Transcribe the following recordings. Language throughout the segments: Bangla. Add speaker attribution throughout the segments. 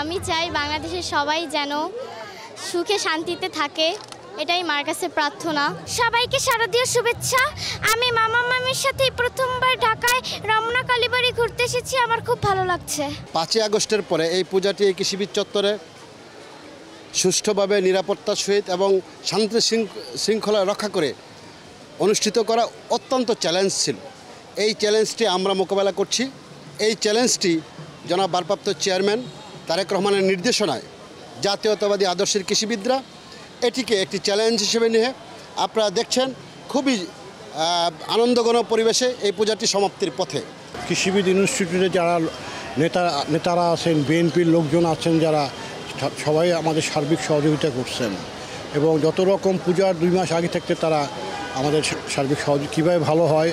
Speaker 1: আমি চাই বাংলাদেশের সবাই যেন সুখে শান্তিতে থাকে, এটাই মার কাছে প্রার্থনা।
Speaker 2: সবাইকে শারদীয় শুভেচ্ছা। আমি মামা মামির সাথে প্রথমবার ঢাকায় রমনা কালীবাড়ি ঘুরতে এসেছি, আমার খুব ভালো লাগছে।
Speaker 3: 5ই আগস্টের পরে এই পূজাটি এই কৃষিবিদ চত্বরে সুষ্ঠুভাবে নিরাপত্তার সহিত এবং শান্তি শৃঙ্খলা রক্ষা করে অনুষ্ঠিত করা অত্যন্ত চ্যালেঞ্জ ছিল। এই চ্যালেঞ্জটি আমরা মোকাবেলা করছি। এই চ্যালেঞ্জটি জনাব ভারপ্রাপ্ত চেয়ারম্যান তারেক রহমানের নির্দেশনায় জাতীয়তাবাদী আদর্শের কৃষিবিদরা এটিকে একটি চ্যালেঞ্জ হিসেবে নিয়ে আপনারা দেখছেন খুবই আনন্দঘন পরিবেশে এই পূজাটি সমাপ্তির পথে।
Speaker 4: কৃষিবিদ ইনস্টিটিউটে যারা নেতারা আছেন, বিএনপির লোকজন আছেন, যারা সবাই আমাদের সার্বিক সহযোগিতা করছেন এবং যত রকম পূজার 2 মাস আগে থাকতে তারা আমাদের সার্বিক সহযোগিতা কীভাবে ভালো হয়,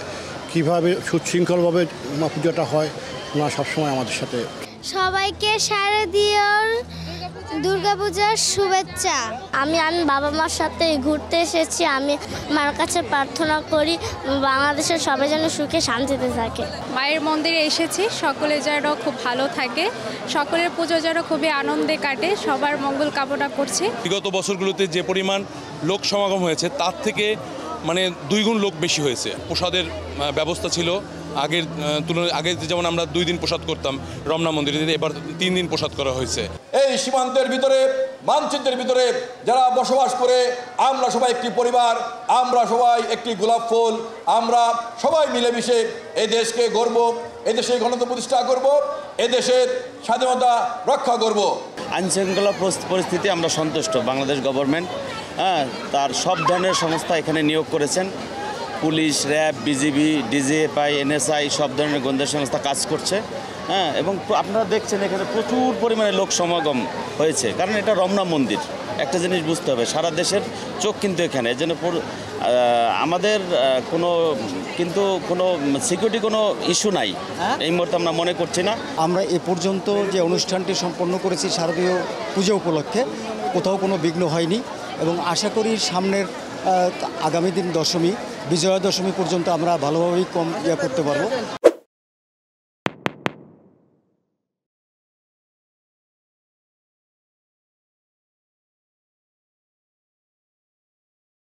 Speaker 4: কীভাবে সুশৃঙ্খলভাবে পূজাটা হয়, ওনারা সবসময় আমাদের সাথে।
Speaker 2: সবাইকে শারদীয় দুর্গাপূজার শুভেচ্ছা।
Speaker 1: আমি বাবা মার সাথে ঘুরতে এসেছি। আমি মার কাছে প্রার্থনা করি বাংলাদেশের সবাই যেন সুখে শান্তিতে থাকে।
Speaker 5: মায়ের মন্দিরে এসেছি, সকলে যেন খুব ভালো থাকে, সকলের পুজো যেন খুবই আনন্দে কাটে, সবার মঙ্গল কামনা করছি।
Speaker 6: বিগত বছরগুলোতে যে পরিমাণ লোক সমাগম হয়েছে তার থেকে 2 গুণ লোক বেশি হয়েছে। প্রসাদের ব্যবস্থা ছিল আগের তুলনায়, আগে যেমন আমরা 2 দিন প্রসাদ করতাম রমনা মন্দিরে, এবার 3 দিন প্রসাদ করা হয়েছে।
Speaker 7: এই সীমান্তের ভিতরে, মানচিত্রের ভিতরে যারা বসবাস করে, আমরা সবাই একটি পরিবার, আমরা সবাই একটি গোলাপ ফুল, আমরা সবাই মিলেমিশে এই দেশকে গড়ব, এদেশে গণতন্ত্র প্রতিষ্ঠা করব, এদেশের স্বাধীনতা রক্ষা করব।
Speaker 8: আইনশৃঙ্খলা পরিস্থিতি আমরা সন্তুষ্ট। বাংলাদেশ গভর্নমেন্ট তার সব ধরনের সংস্থা এখানে নিয়োগ করেছেন। Police, RAB, BGB, DGFI, NSI সব ধরনের গোয়েন্দা সংস্থা কাজ করছে। এবং আপনারা দেখছেন এখানে প্রচুর পরিমাণে লোক সমাগম হয়েছে, কারণ এটা রমনা মন্দির। একটা জিনিস বুঝতে হবে, সারা দেশের চোখ কিন্তু এখানে, এই জন্য আমাদের কোনো সিকিউরিটি কোনো ইস্যু নাই এই মুহূর্তে আমরা মনে করছি না।
Speaker 9: আমরা এ পর্যন্ত যে অনুষ্ঠানটি সম্পন্ন করেছি শারদীয় পূজা উপলক্ষে, কোথাও কোনো বিঘ্ন হয়নি এবং আশা করি সামনের আগামী দিন দশমী, বিজয়া দশমী পর্যন্ত আমরা ভালোভাবেই করতে পারবো।